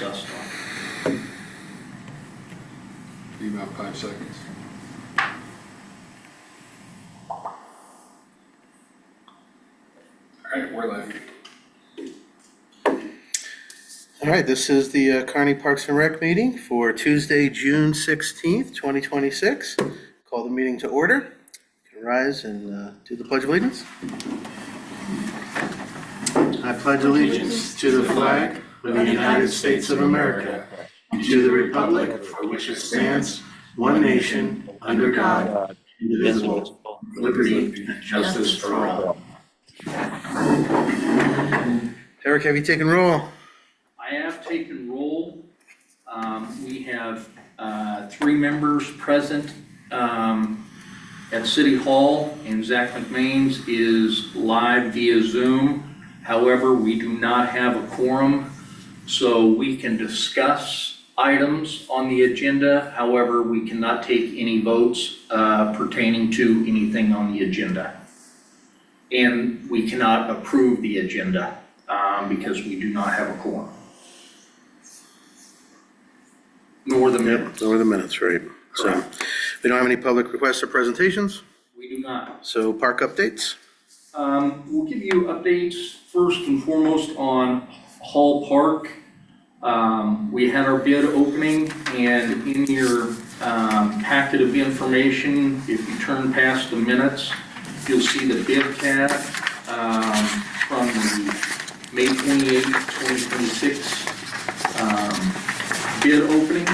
discussed on. You have 5 seconds. All right, we're live. All right, this is the Kearney Parks and Rec meeting for Tuesday, June 16th, 2026. Call the meeting to order. You can rise and do the Pledge of Allegiance. I pledge allegiance to the flag of the United States of America and to the republic for which it stands, one nation, under God, indivisible, with liberty and justice for all. Eric, have you taken roll? I have taken roll. We have 3 members present at City Hall, and Zach McMains is live via Zoom. However, we do not have a quorum, so we can discuss items on the agenda. However, we cannot take any votes pertaining to anything on the agenda. And we cannot approve the agenda because we do not have a quorum. Nor the minutes. Nor the minutes, right. So we don't have any public requests or presentations, We do not. so park updates. We'll give you updates first and foremost on Hall Park. We had our bid opening, and in your packet of information, if you turn past the minutes, you'll see the bid tab from the May 28, 2026 bid opening.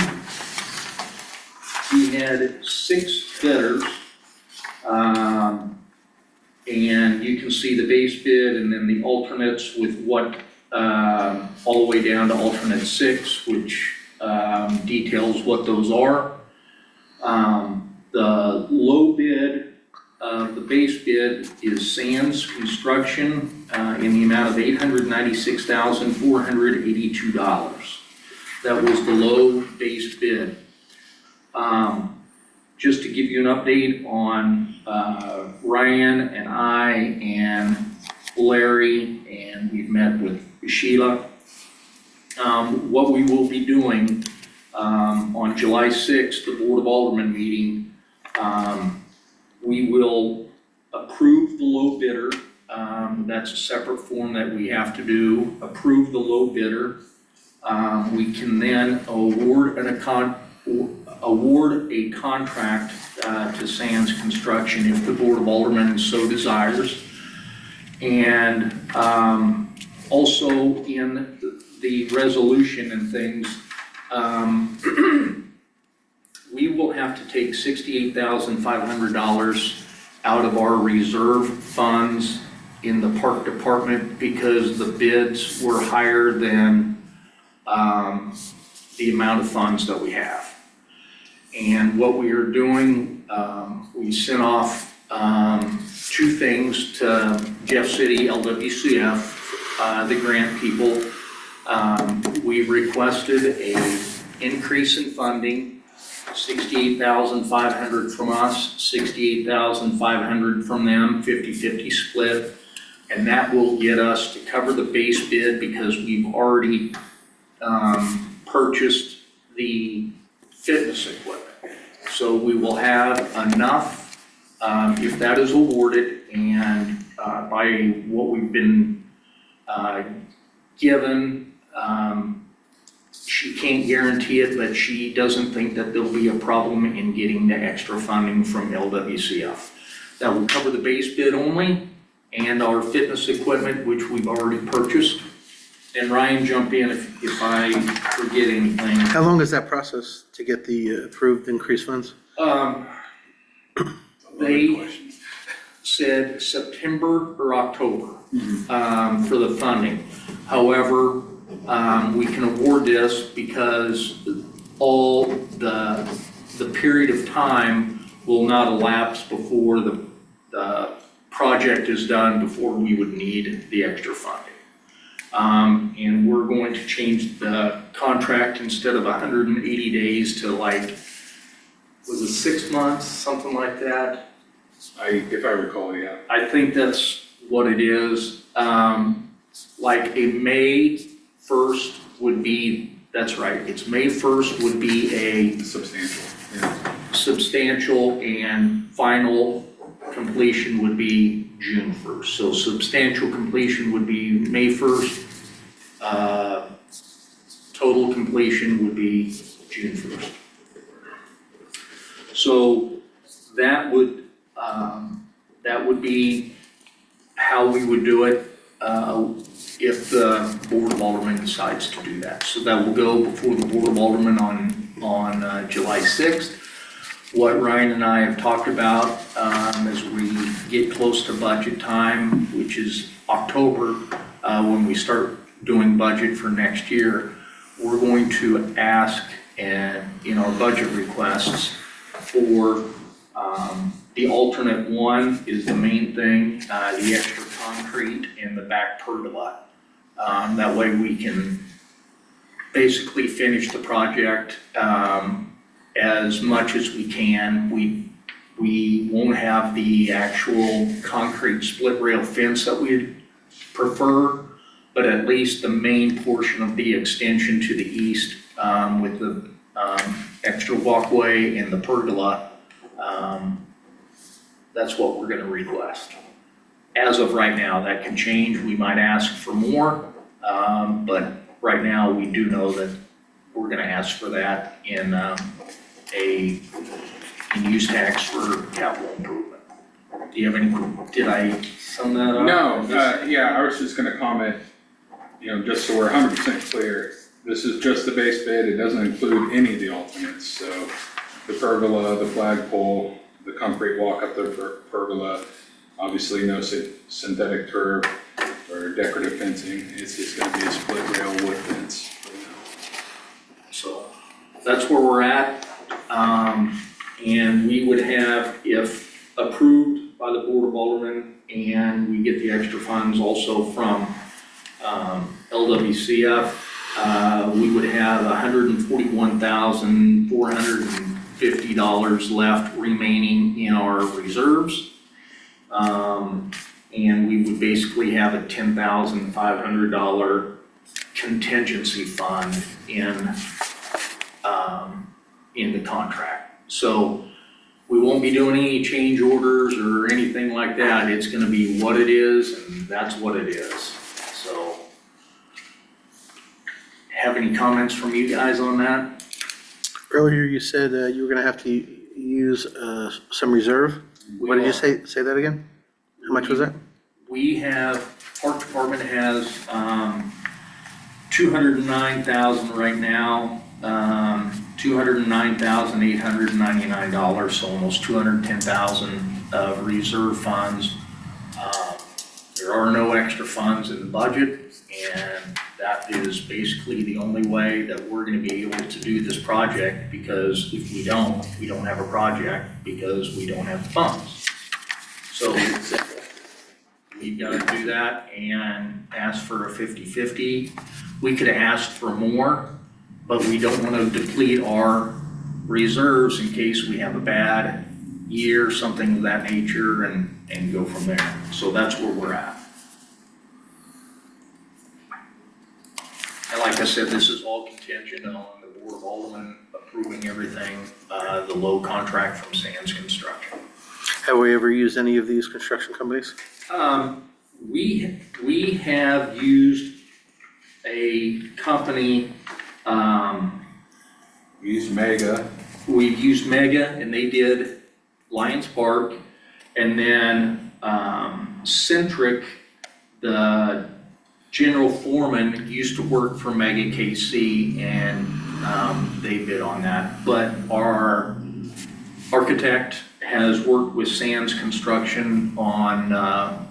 We had 6 bidders. And you can see the base bid and then the alternates with what, all the way down to alternate 6, which details what those are. The low bid, the base bid is Sands Construction in the amount of $896,482. That was the low base bid. Just to give you an update on Ryan and I and Larry, and we've met with Sheila. What we will be doing on July 6th, the Board of Aldermen meeting, we will approve the low bidder. That's a separate form that we have to do. Approve the low bidder. We can then award a contract to Sands Construction if the Board of Aldermen so desires. And also in the resolution and things, we will have to take $68,500 out of our reserve funds in the park department because the bids were higher than the amount of funds that we have. And what we are doing, we sent off 2 things to Jeff City, LWCF, the grant people. We requested an increase in funding, $68,500 from us, $68,500 from them, 50-50 split. And that will get us to cover the base bid because we've already purchased the fitness equipment. So we will have enough, if that is awarded, and by what we've been given, she can't guarantee it, but she doesn't think that there'll be a problem in getting the extra funding from LWCF. That will cover the base bid only and our fitness equipment, which we've already purchased. And Ryan, jump in if I forget anything. How long is that process to get the approved increased funds? They said September or October for the funding. However, we can award this because all the period of time will not elapse before the project is done before we would need the extra funding. And we're going to change the contract instead of 180 days to like, was it 6 months, something like that? If I recall, yeah. I think that's what it is. Like a May 1st would be That's right. It's May 1st would be a Substantial, yeah. substantial, and final completion would be June 1st. So substantial completion would be May 1st. Total completion would be June 1st. So that would be how we would do it if the Board of Aldermen decides to do that. So that will go before the Board of Aldermen on July 6th. What Ryan and I have talked about as we get close to budget time, which is October, when we start doing budget for next year, we're going to ask in our budget requests for the alternate one is the main thing, the extra concrete and the back pergola. That way we can basically finish the project as much as we can. We won't have the actual concrete split rail fence that we'd prefer, but at least the main portion of the extension to the east with the extra walkway and the pergola, that's what we're gonna request. As of right now, that can change. We might ask for more, but right now we do know that we're gonna ask for that in use tax for capital improvement. Do you have any, did I sum that up? No, yeah, I was just gonna comment, just so we're 100% clear, this is just the base bid, it doesn't include any of the alternates, so the pergola, the flagpole, the concrete walk up the pergola, obviously no synthetic turf or decorative fencing, it's just gonna be a split rail wood fence. So that's where we're at. And we would have, if approved by the Board of Aldermen and we get the extra funds also from LWCF, we would have $141,450 left remaining in our reserves. And we would basically have a $10,500 contingency fund in the contract. So we won't be doing any change orders or anything like that. It's gonna be what it is, and that's what it is. So, have any comments from you guys on that? Earlier you said you were gonna have to use some reserve. What did you say? Say that again? How much was that? We have, Park Department has 209,000 right now, $209,899, so almost 210,000 of reserve funds. There are no extra funds in the budget, and that is basically the only way that we're gonna be able to do this project, because if we don't have a project because we don't have the funds. So we've got to do that and ask for a 50-50. We could ask for more, but we don't want to deplete our reserves in case we have a bad year, something of that nature, and go from there. So that's where we're at. And like I said, this is all contingent on the Board of Aldermen approving everything, the low contract from Sands Construction. Have we ever used any of these construction companies? We have used a company, Use Mega, we've used Mega, and they did Lions Park, and then Centric, the general foreman, used to work for Mega KC, and they bid on that. But our architect has worked with Sands Construction on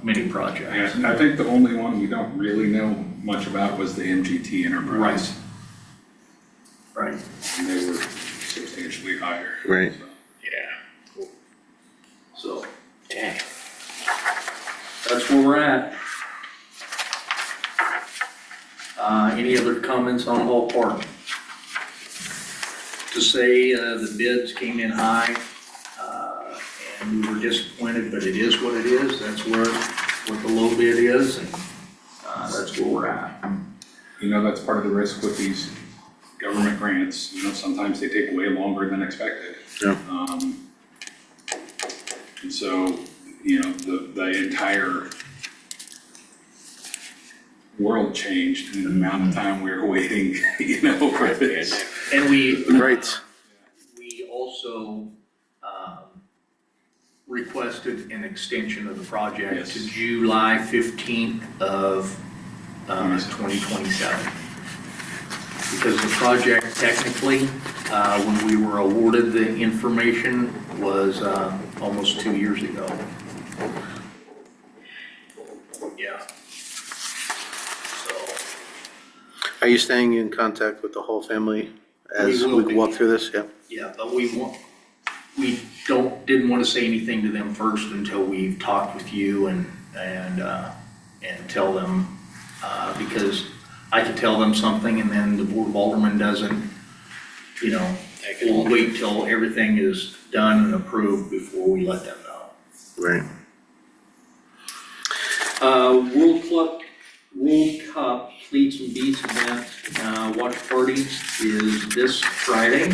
many projects. yeah, I think the only one we don't really know much about was the MGT Enterprise. Right. And they were substantially higher. Right. So. Yeah. Cool. So, dang. That's where we're at. Any other comments on Hall Park? To say the bids came in high, and we were disappointed, but it is what it is. That's what the low bid is, and that's where we're at. That's part of the risk with these government grants, sometimes they take way longer than expected. Yeah. And so, the entire world changed in the amount of time we were waiting, for this. And we Right. also requested an extension of the project Yes. to July 15th of 2027. Because the project technically, when we were awarded the information, was almost 2 years ago. Yeah. So. Are you staying in contact with the whole family as We will we be. walk through this? Yeah. Yeah, but we didn't want to say anything to them first until we've talked with you and tell them, because I could tell them something and then the Board of Aldermen doesn't, we'll wait till everything is done and approved before we let them know. Right. World Cup Fleets and Beats event, watch party is this Friday.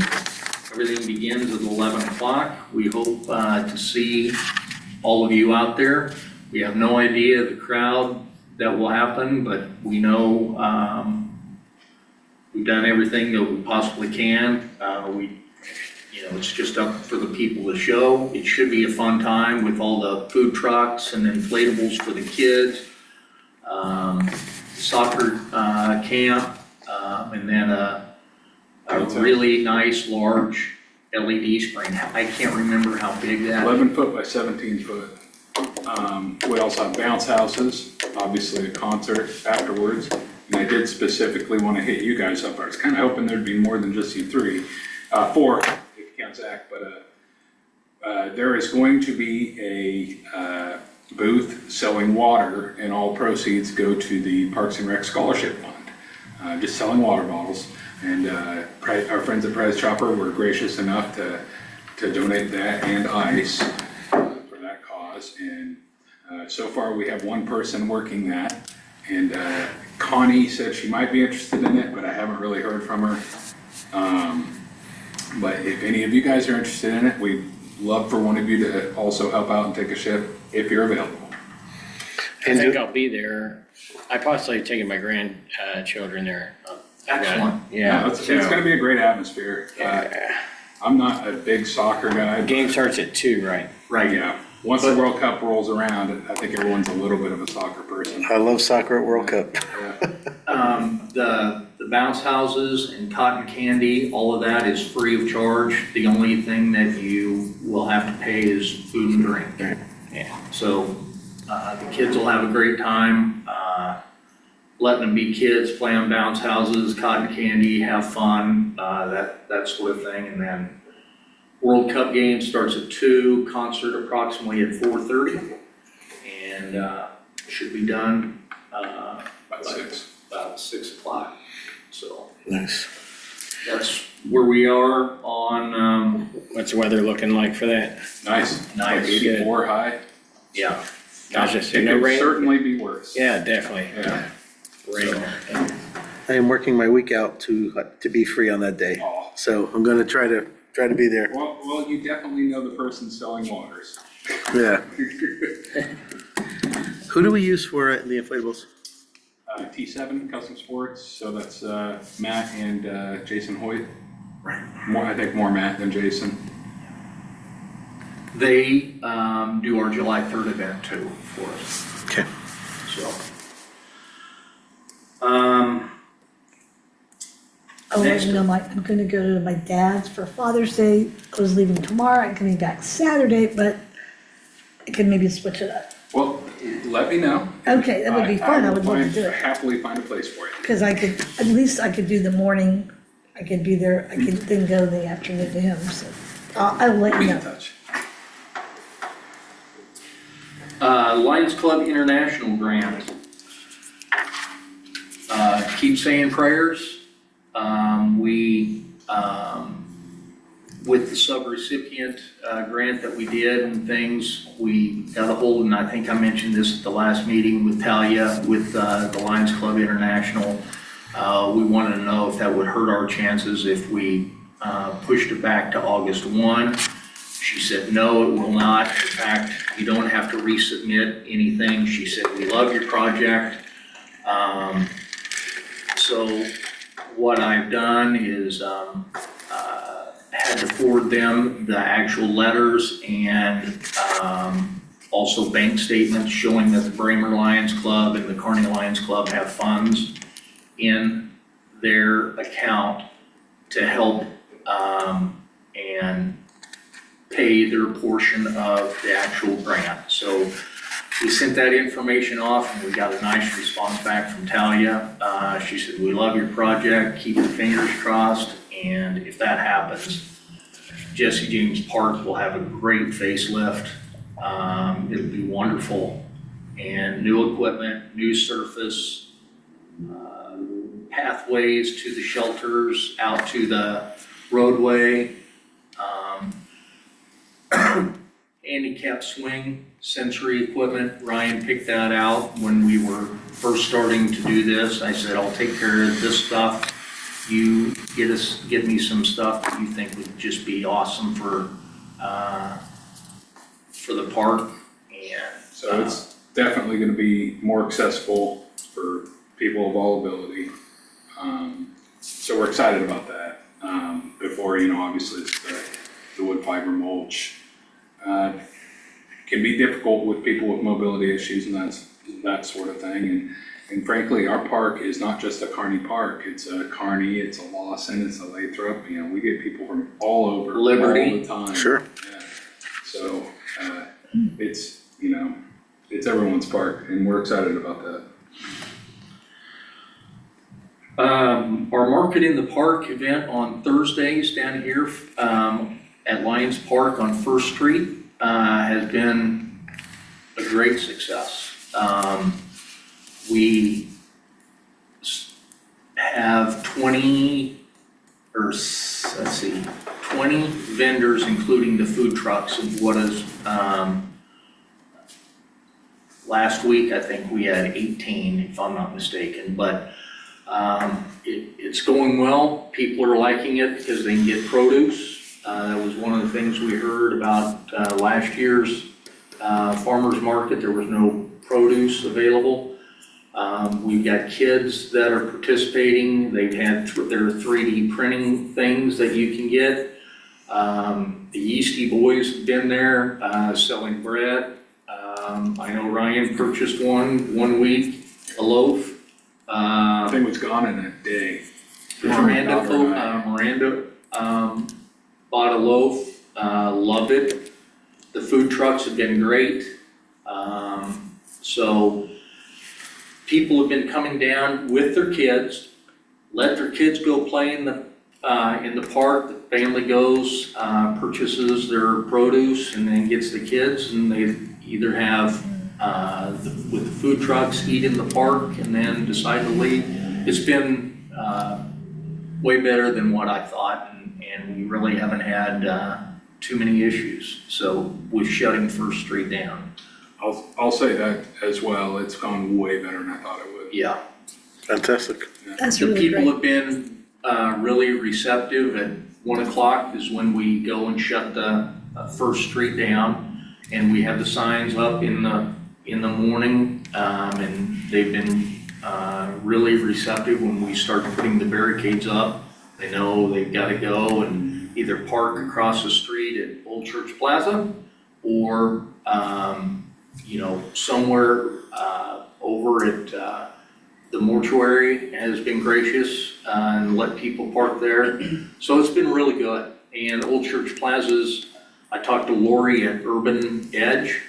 Everything begins at 11 o'clock. We hope to see all of you out there. We have no idea the crowd that will happen, but we know we've done everything that we possibly can. It's just up for the people to show. It should be a fun time with all the food trucks and inflatables for the kids. Soccer camp, and then a really nice large LED screen. I can't remember how big that. 11 foot by 17 foot. We also have bounce houses, obviously a concert afterwards. And I did specifically want to hit you guys up. I was kind of hoping there'd be more than just you three, 4, if you count Zach, but there is going to be a booth selling water, and all proceeds go to the Parks and Rec Scholarship Fund. Just selling water bottles. And our friends at Price Chopper were gracious enough to donate that and ice for that cause. And so far we have one person working that. And Connie said she might be interested in it, but I haven't really heard from her. But if any of you guys are interested in it, we'd love for one of you to also help out and take a shift if you're available. I think I'll be there. I possibly taking my grandchildren there. Excellent. Yeah. It's gonna be a great atmosphere. I'm not a big soccer guy. Game starts at 2, right? Right. Yeah, once the World Cup rolls around, I think everyone's a little bit of a soccer person. I love soccer at World Cup. Yeah. The bounce houses and cotton candy, all of that is free of charge. The only thing that you will have to pay is food and drink. Yeah. So, the kids will have a great time, letting them be kids, play on bounce houses, cotton candy, have fun, that sort of thing. And then World Cup game starts at 2, concert approximately at 4:30. And, should be done, About 6. about 6 o'clock. So Nice. that's where we are on, What's the weather looking like for that? Nice. Nice. Like 84 high. yeah. Gosh, just It no could rain? certainly be worse. Yeah, definitely. Yeah. Rain. I am working my week out to be free on that day. Oh. So I'm gonna try to be there. Well, you definitely know the person selling waters. Yeah. Who do we use for the inflatables? T7 Custom Sports, so that's Matt and Jason Hoyt. Right. I think more Matt than Jason. They do our July 3rd event too for us, Okay. so. Next. I'm gonna go to my dad's for Father's Day. I was leaving tomorrow, I'm coming back Saturday, but I could maybe switch it up. Well, let me know. Okay, that would be fun, I will would love to do it. happily find a place for you. Cause I could, at least I could do the morning, I could be there, I could then go in the afternoon to him, so I'll let Be you in know. touch. Lions Club International Grant. Keep saying prayers. With the sub-recipient grant that we did and things, we got a hold, and I think I mentioned this at the last meeting with Talia, with the Lions Club International. We wanted to know if that would hurt our chances if we pushed it back to August 1. She said, no, it will not. In fact, you don't have to resubmit anything. She said, we love your project. So what I've done is had to forward them the actual letters and also bank statements showing that the Bramer Lions Club and the Kearney Lions Club have funds in their account to help and pay their portion of the actual grant. So we sent that information off and we got a nice response back from Talia. She said, we love your project, keep your fingers crossed, and if that happens, Jesse James Park will have a great facelift. It'll be wonderful. And new equipment, new surface, pathways to the shelters, out to the roadway. Handicap swing, sensory equipment. Ryan picked that out when we were first starting to do this. I said, I'll take care of this stuff. You get me some stuff that you think would just be awesome for the park. And So it's definitely gonna be more accessible for people of all ability. So we're excited about that. Before, obviously it's the wood fiber mulch. Can be difficult with people with mobility issues and that sort of thing. And frankly, our park is not just a Kearney Park. It's a Kearney, it's a Lawson, it's a Lathrop. We get people from all over, Liberty. all the time. Sure. Yeah. So it's it's everyone's park, and we're excited about that. Our Market in the Park event on Thursdays down here at Lions Park on First Street has been a great success. We have 20 vendors, including the food trucks, of what is, last week, I think we had 18, if I'm not mistaken, but it's going well. People are liking it because they can get produce. That was one of the things we heard about last year's farmer's market. There was no produce available. We've got kids that are participating. They've had their 3D printing things that you can get. The Yeasty Boys have been there selling bread. I know Ryan purchased one week, a loaf. I think it's gone in a day. Miranda bought a loaf, loved it. The food trucks have been great. So people have been coming down with their kids, let their kids go play in the park. The family goes, purchases their produce and then gets the kids, and they either have with the food trucks, eat in the park, and then decide to leave. It's been way better than what I thought, and we really haven't had too many issues. So with shutting First Street down. I'll say that as well. It's gone way better than I thought it would. Yeah. Fantastic. That's The really people great. have been really receptive. At 1 o'clock is when we go and shut the First Street down, and we have the signs up in the morning, and they've been really receptive when we start putting the barricades up. They know they've got to go and either park across the street at Old Church Plaza or somewhere over at the mortuary has been gracious and let people park there. So it's been really good. And Old Church Plaza's, I talked to Lori at Urban Edge.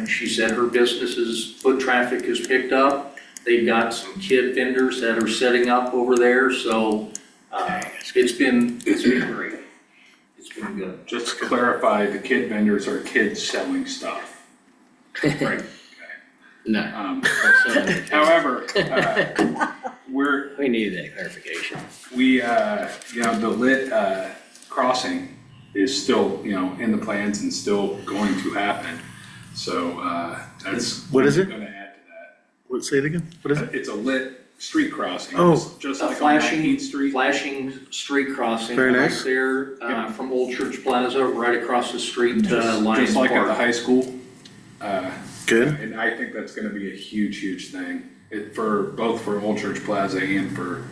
She said her business's foot traffic has picked up. They've got some kid vendors that are setting up over there. So it's been great. It's been good. Just to clarify, the kid vendors are kids selling stuff. Right. No, However, we needed that clarification. the lit crossing is still, in the plans and still going to happen. So that's. What is it? Gonna add to that. Say it again. What is it? It's a lit street crossing, Oh. just A like on flashing, 19th Street. flashing street crossing Very right nice. there, from Old Church Plaza, right across the street to Lions Just like at the Park. high school. Good. And I think that's gonna be a huge, huge thing, both for Old Church Plaza and for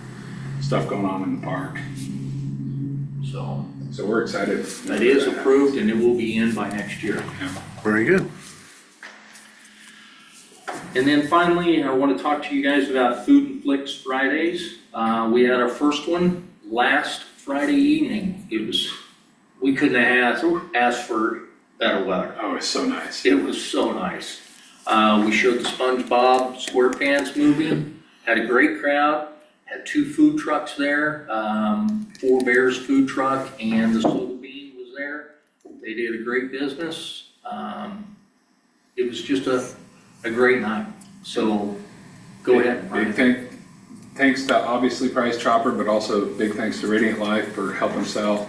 stuff going on in the park. So, So we're excited. that is approved and it will be in by next year. Very good. And then finally, I want to talk to you guys about Food and Flicks Fridays. We had our first one last Friday evening. We couldn't have asked for better weather. Oh, it's so nice. It was so nice. We showed the SpongeBob SquarePants movie, had a great crowd, had 2 food trucks there, Four Bears food truck and the Soul Bean was there. They did a great business. It was just a great night. So go ahead, Big Brian. thanks to obviously Price Chopper, but also big thanks to Radiant Life for helping us out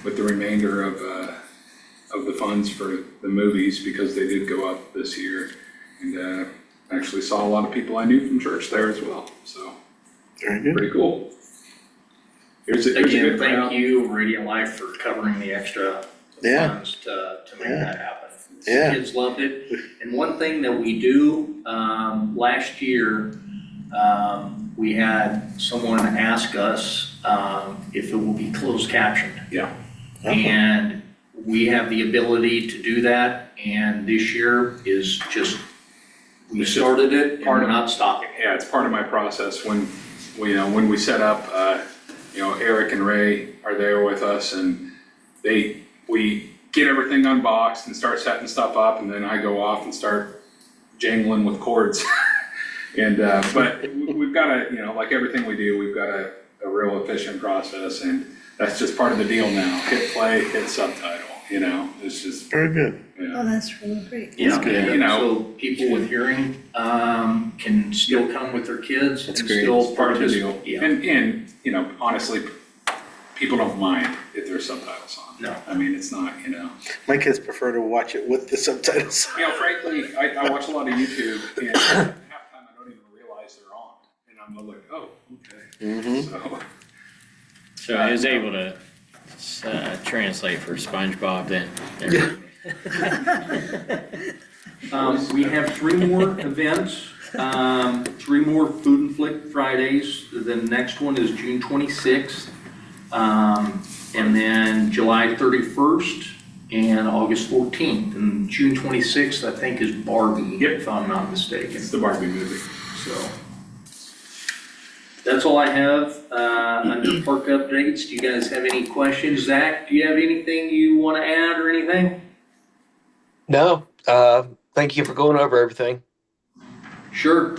with the remainder of the funds for the movies, because they did go up this year. And actually saw a lot of people I knew from church there as well, so Very good. pretty cool. Here's a Again, good thank crowd. you, Radiant Life, for covering the extra Yeah. funds to make Yeah. that happen. Yeah. Kids loved it. And one thing that we do, last year, we had someone ask us, if it will be closed captioned. Yeah. And we have the ability to do that, and this year is just, we It's just started it and part we're of- not stopping. Yeah, it's part of my process when we set up, Eric and Ray are there with us, and we get everything unboxed and start setting stuff up, and then I go off and start jangling with cords. And, but we've got like everything we do, we've got a real efficient process, and that's just part of the deal now. Hit play, hit subtitle, it's just, Very good. Oh, that's really great. Yeah, good. and so people with hearing, can still come with their kids and That's great. still It's part of the deal. participate. Yeah, And, honestly, people don't mind if there's subtitles on. No. I mean, it's not, My kids prefer to watch it with the subtitles. frankly, I watch a lot of YouTube, and half the time I don't even realize they're on. And I'm like, oh, okay. Mm-hmm. So, So I was able to translate for SpongeBob then. we have 3 more events, 3 more Food and Flick Fridays. The next one is June 26th, and then July 31st and August 14th. And June 26th, I think, is Barbie, Yep. if I'm not mistaken. it's the Barbie movie. So that's all I have under park updates. Do you guys have any questions? Zach, do you have anything you want to add or anything? No, thank you for going over everything. Sure.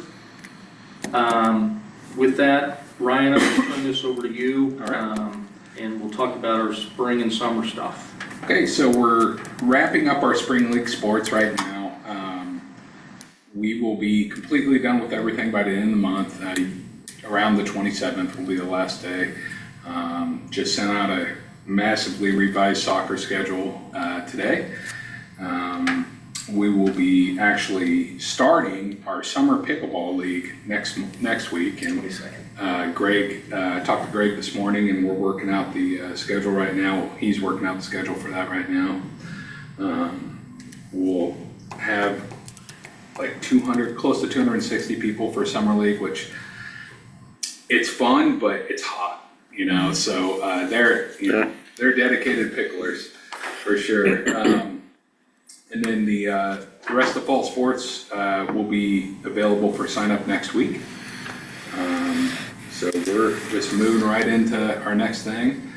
With that, Ryan, I'm going to turn this over to you. All right. And we'll talk about our spring and summer stuff. Okay, so we're wrapping up our spring league sports right now. We will be completely done with everything by the end of the month. Around the 27th will be the last day. Just sent out a massively revised soccer schedule today. We will be actually starting our summer pickleball league next week. And Greg, talked to Greg this morning, and we're working out the schedule right now. He's working out the schedule for that right now. We'll have like 200, close to 260 people for summer league, which it's fun, but it's hot, so they're dedicated picklers for sure. And then the rest of fall sports will be available for sign up next week. So we're just moving right into our next thing.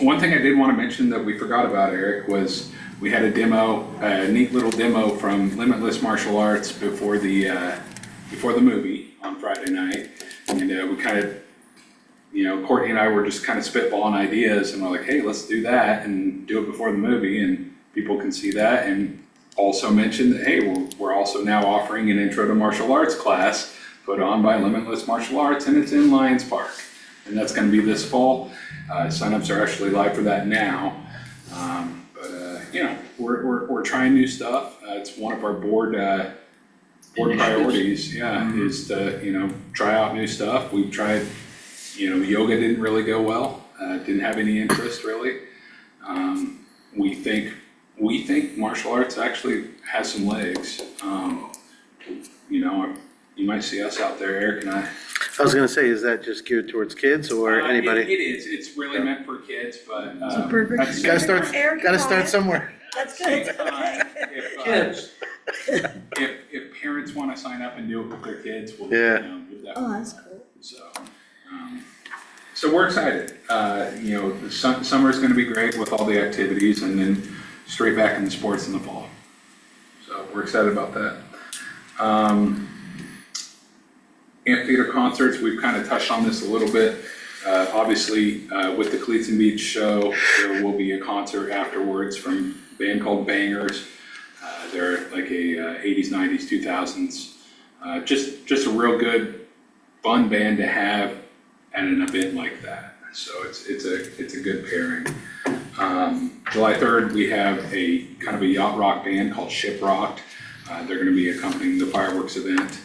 One thing I did want to mention that we forgot about, Eric, was we had a neat little demo from Limitless Martial Arts before the movie on Friday night. And we kind of, Courtney and I were just kind of spitballing ideas, and we're like, hey, let's do that and do it before the movie, and people can see that. And also mentioned that, hey, we're also now offering an Intro to Martial Arts class put on by Limitless Martial Arts, and it's in Lions Park. And that's going to be this fall. Signups are actually live for that now. But we're trying new stuff. It's one of our board board priorities, is to, try out new stuff. We've tried, yoga didn't really go well, didn't have any interest really. We think martial arts actually has some legs. You might see us out there, Eric and I. I was gonna say, is that just geared towards kids or anybody? It is, it's really meant for kids, but. So perfect. at the same Gotta start, time- Eric, gotta come start on. somewhere. That's Same good. time, Kids. if parents wanna sign up and do it with their kids, we'll, Yeah. we'll definitely. Oh, that's cool. So we're excited, the summer's gonna be great with all the activities and then straight back into sports in the fall. So we're excited about that. Amphitheater concerts, we've kind of touched on this a little bit. Obviously, with the Cleats and Beach show, there will be a concert afterwards from a band called Bangers. They're like a 80s, 90s, 2000s. Just a real good, fun band to have at an event like that. So it's a good pairing. July 3rd, we have a kind of a yacht rock band called Shiprocked. They're going to be accompanying the fireworks event.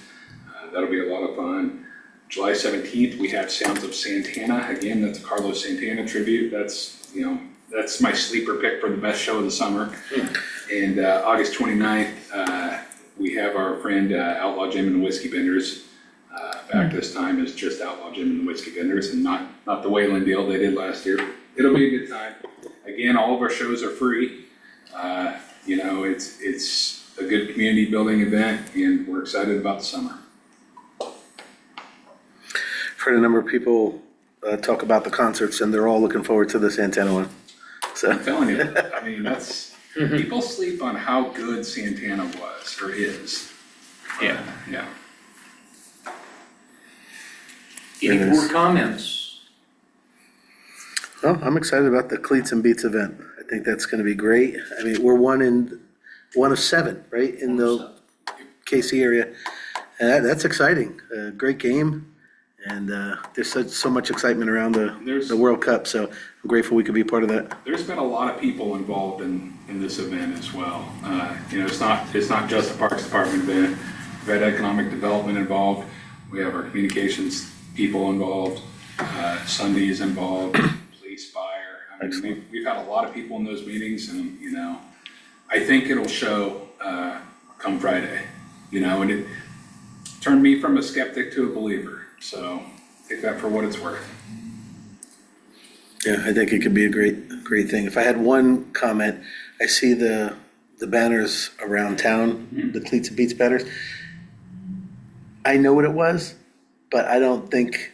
That'll be a lot of fun. July 17th, we have Sounds of Santana. Again, that's a Carlos Santana tribute. That's my sleeper pick for the best show of the summer. And August 29th, we have our friend Outlaw Jim and the Whiskey Vendors. Back this time is just Outlaw Jim and the Whiskey Vendors and not the Wayland deal they did last year. It'll be a good time. Again, all of our shows are free. It's a good community building event and we're excited about the summer. Heard a number of people talk about the concerts and they're all looking forward to the Santana one. So, I'm telling you, I mean, people sleep on how good Santana was or is. Yeah. Yeah. Any Yes. board comments? well, I'm excited about the Cleats and Beats event. I think that's gonna be great. I mean, we're one of 7, right, in the KC area. And that's exciting. Great game. And there's so much excitement around There's- the World Cup, so I'm grateful we could be part of that. There's been a lot of people involved in this event as well. It's not just a Parks Department event. We've had economic development involved. We have our communications people involved, Sunday is involved, police, fire. I mean, Excellent. we've had a lot of people in those meetings and, I think it'll show come Friday, and it turned me from a skeptic to a believer. So take that for what it's worth. Yeah, I think it could be a great thing. If I had one comment, I see the banners around town, the Cleats and Beats banners. I know what it was, but I don't think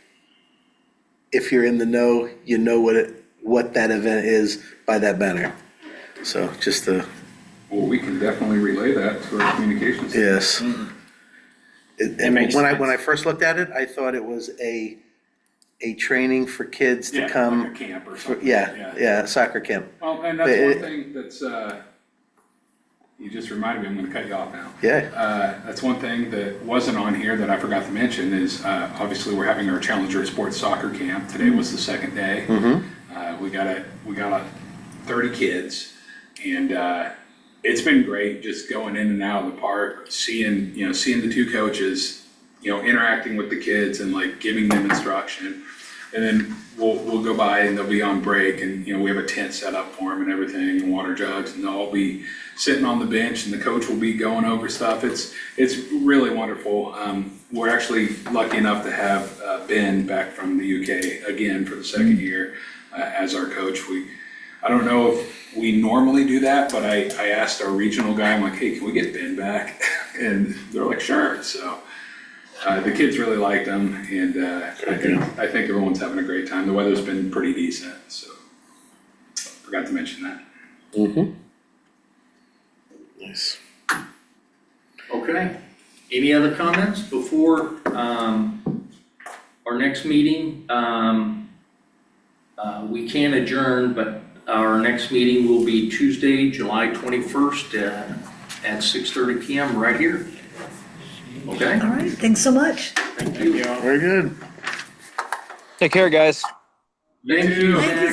if you're in the know, you know what that event is by that banner. So just Well, we can definitely relay that to our communications. yes. That makes When sense. I first looked at it, I thought it was a training for kids to Yeah, come. like a camp or something. Yeah, soccer camp. Well, and But that's one it- thing that's, you just reminded me, I'm gonna cut you off now. Yeah, That's one thing that wasn't on here that I forgot to mention is, obviously, we're having our Challenger Sports Soccer Camp. Today was the second day. We got 30 kids, and it's been great just going in and out of the park, seeing the two coaches, interacting with the kids and like giving them instruction. And then we'll go by and they'll be on break and, we have a tent set up for them and everything and water jugs and they'll all be sitting on the bench and the coach will be going over stuff. It's really wonderful. We're actually lucky enough to have Ben back from the UK again for the second year as our coach. I don't know if we normally do that, but I asked our regional guy, I'm like, hey, can we get Ben back? And they're like, sure. So the kids really liked them, and I think everyone's having a great time. The weather's been pretty decent, so forgot to mention that. nice. Okay. Any other comments before our next meeting? We can adjourn, but our next meeting will be Tuesday, July 21st at 6:30 PM right here. Okay? All right, thanks so much. Thank you. Very good. Take care, guys. Thank you. Thank you.